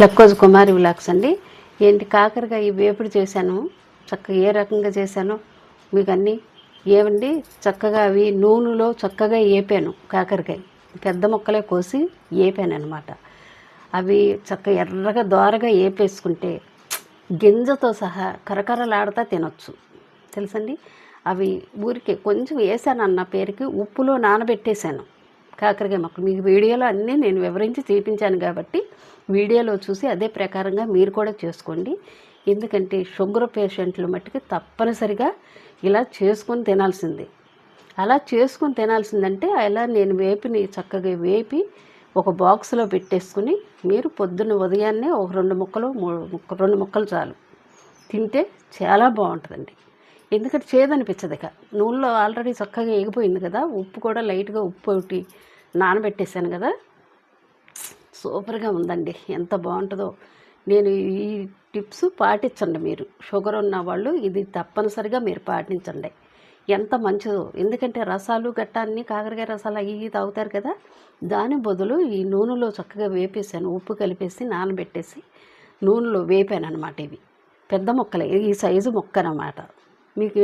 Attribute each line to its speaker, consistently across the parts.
Speaker 1: లక్కోజు కుమారి vlogs అండి. ఏంటి కాకరకాయ వేపుడు చేశాను. చక్కగా ఏ రకంగా చేశానో మీకు అన్నీ ఏమండి. చక్కగా అవి నూనెలో చక్కగా వేపాను. కాకరకాయ పెద్ద ముక్కలే కోసి వేపాను అనమాట. అవి చక్కగా ఎర్రగా దోరగా వేపేసుకుంటే గింజతో సహా కరకరలాడుతా తినొచ్చు తెలుసండి. అవి ఊరికే కొంచెం వేసాను అన్న పేరుకి ఉప్పులో నానబెట్టేశాను కాకరకాయ మొక్కలు. మీకు వీడియోలో అన్నీ నేను వివరించి చూపించాను కాబట్టి వీడియోలో చూసి అదే ప్రకారంగా మీరు కూడా చేసుకోండి. ఎందుకంటే షుగర్ పేషెంట్లు మట్టుకు తప్పనిసరిగా ఇలా చేసుకొని తినాల్సిందే. అలా చేసుకొని తినాల్సిందంటే అలా నేను చక్కగా వేపి ఒక బాక్స్లో పెట్టేసుకుని మీరు పొద్దున్న ఉదయాన్నే ఒక 2 ముక్కలు చాలు తింటే చాలా బాగుంటుందండి. ఎందుకంటే చేదనిపించదు. ఇక నూనెలో ఆల్రెడీ చక్కగా ఎగిపోయింది కదా, ఉప్పు కూడా లైట్గా ఉప్పు ఒకటి నానబెట్టేశాను కదా, సూపర్గా ఉందండి. ఎంత బాగుంటుందో. నేను ఈ టిప్స్ పాటించండి. మీరు షుగర్ ఉన్న వాళ్ళు ఇది తప్పనిసరిగా మీరు పాటించండి. ఎంత మంచిదో. ఎందుకంటే రసాలు గట్టాన్ని కాకరకాయ రసాలు అవి తాగుతారు కదా, దాని బదులు ఈ నూనెలో చక్కగా వేపేసాను. ఉప్పు కలిపేసి నానబెట్టేసి నూనెలో వేపాను అనమాట. ఇవి పెద్ద ముక్కలే, ఈ సైజు ముక్క అన్నమాట. మీకు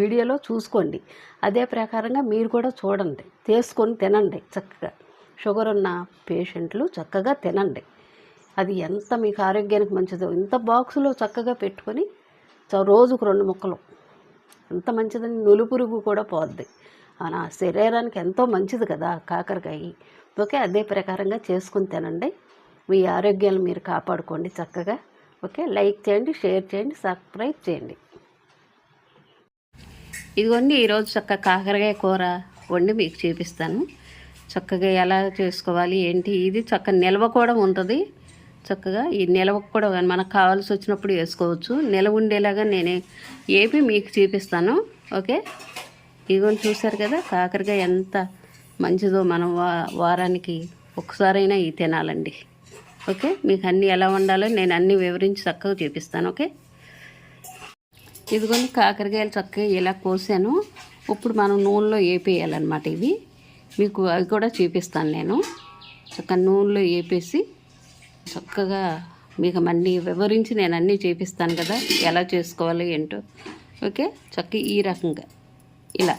Speaker 1: వీడియోలో చూసుకోండి. అదే ప్రకారంగా మీరు కూడా చూడండి, తీసుకొని తినండి. చక్కగా షుగర్ ఉన్న పేషెంట్లు చక్కగా తినండి. అది ఎంత మీకు ఆరోగ్యానికి మంచిదో. ఇంత బాక్సులో చక్కగా పెట్టుకొని రోజుకు 2 ముక్కలు ఎంత మంచిదని. నులుపురుగు కూడా పోద్ది. నా శరీరానికి ఎంతో మంచిది కదా కాకరకాయ. ఓకే, అదే ప్రకారంగా చేసుకుని తినండి. మీ ఆరోగ్యాలు మీరు కాపాడుకోండి చక్కగా. ఓకే, లైక్ చేయండి, షేర్ చేయండి, సబ్స్క్రైబ్ చేయండి. ఇదిగోండి ఈరోజు చక్కగా కాకరకాయ కూర వండి మీకు చూపిస్తాను. చక్కగా ఎలా చేసుకోవాలి ఏంటి. ఇది చక్కగా నిల్వ కూడా ఉంటుంది. చక్కగా ఈ నిల్వకు కూడా మనకు కావాల్సి వచ్చినప్పుడు వేసుకోవచ్చు. నిల్వ ఉండేలాగా నేనే ఏపి మీకు చూపిస్తాను. ఓకే, ఇదిగోండి చూసారు కదా కాకరకాయ ఎంత మంచిదో. మనం వారానికి ఒకసారైనా ఇవి తినాలండి. ఓకే, మీకు అన్నీ ఎలా వండాలో నేను అన్నీ వివరించి చక్కగా చూపిస్తాను. ఓకే, ఇదిగోండి కాకరకాయలు చక్కగా ఇలా కోసాను. ఇప్పుడు మనం నూనెలో వేపేయాలన్నమాట. ఇవి మీకు అవి కూడా చూపిస్తాను నేను. చక్కగా నూనెలో వేపేసి చక్కగా మీకు అన్నీ వివరించి నేను అన్నీ చూపిస్తాను కదా ఎలా చేసుకోవాలి ఏంటో. ఓకే, చక్కగా ఈ రకంగా ఇలా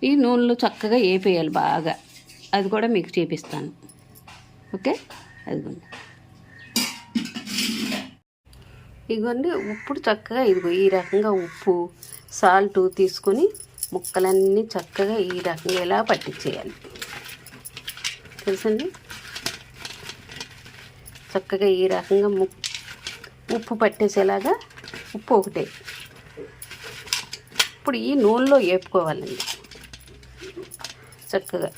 Speaker 1: ఈ నూనెలో చక్కగా వేపేయాలి బాగా. అది కూడా మీకు చూపిస్తాను. ఓకే, అదిగోండి ఇదిగోండి. ఇప్పుడు చక్కగా ఇదిగో ఈ రకంగా ఉప్పు సాల్ట్ తీసుకొని ముక్కలన్నీ చక్కగా ఈ రకంగా ఇలా పట్టించేయాలి తెలుసండి. చక్కగా ఈ రకంగా ఉప్పు పట్టేసేలాగా ఉప్పు ఒకటే ఇప్పుడు ఈ నూనెలో వేపుకోవాలండి చక్కగా.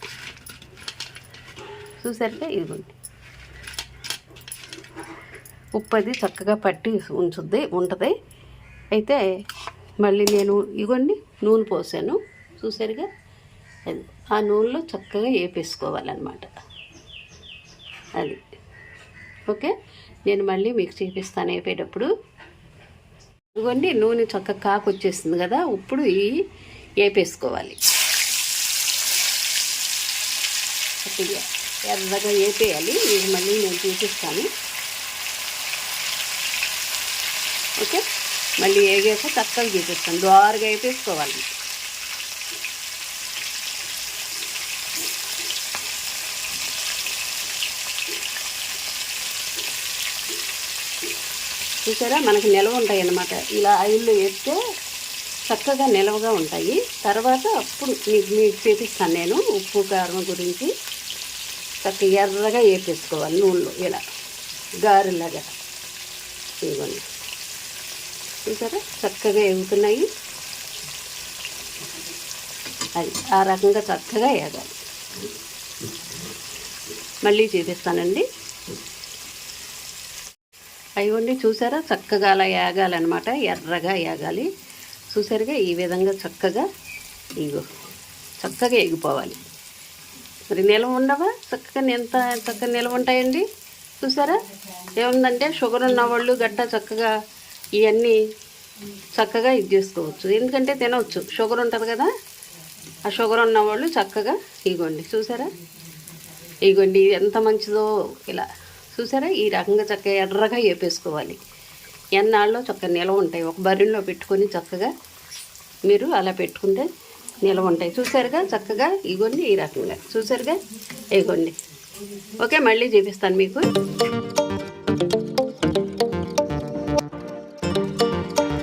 Speaker 1: చూసారుగా ఇదిగోండి ఉప్పు అది చక్కగా పట్టి ఉంటుంది. అయితే మళ్ళీ నేను ఇగోండి నూనె పోసాను. చూసారుగా అది ఆ నూనెలో చక్కగా వేపేసుకోవాలన్నమాట అది. ఓకే, నేను మళ్ళీ మీకు చూపిస్తాను వేపేటప్పుడు. ఇదిగోండి నూనె చక్కగా కాకు వచ్చేస్తుంది కదా, ఇప్పుడు వేపేసుకోవాలి. చక్కగా ఎర్రగా వేపేయాలి. మీకు మళ్ళీ నేను చూపిస్తాను. ఓకే, మళ్ళీ వేగాక చక్కగా చూపిస్తాను. దోరగా వేపేసుకోవాలి. చూసారా మనకు నిల్వ ఉంటాయి అన్నమాట. ఇలా ఆయిల్లో వేస్తే చక్కగా నిల్వగా ఉంటాయి. తర్వాత అప్పుడు మీకు చూపిస్తాను నేను ఉప్పు కారం గురించి. చక్కగా ఎర్రగా వేపేసుకోవాలి నూనెలో ఇలా గారెలాగా. ఇవ్వండి చూసారా చక్కగా ఎగుతున్నాయి. అది ఆ రకంగా చక్కగా వేగాలి. మళ్ళీ చూపిస్తానండి. అయ్యండి చూసారా చక్కగా అలా వేగాలన్నమాట. ఎర్రగా వేగాలి. చూసారుగా ఈ విధంగా చక్కగా చక్కగా ఎగిపోవాలి. మరి నిల్వ ఉండవా? ఎంత చక్కగా నిల్వ ఉంటాయండి. చూసారా ఏముందంటే షుగర్ ఉన్న వాళ్ళు గట్టా చక్కగా ఇవన్నీ చక్కగా ఇది చేసుకోవచ్చు. ఎందుకంటే తినవచ్చు, షుగర్ ఉంటుంది కదా. ఆ షుగర్ ఉన్నవాళ్ళు చక్కగా ఇగోండి చూసారా, ఇగోండి ఎంత మంచిదో. ఇలా చూసారా ఈ రకంగా చక్కగా ఎర్రగా వేపేసుకోవాలి. ఎన్నాళ్ళలో చక్కగా నిలవ ఉంటాయి. ఒక బర్రెలో పెట్టుకొని చక్కగా మీరు అలా పెట్టుకుంటే నిలవ ఉంటాయి. చూసారుగా చక్కగా ఇగోండి ఈ రకంగా చూసారుగా ఇగోండి. ఓకే, మళ్ళీ చూపిస్తాను మీకు.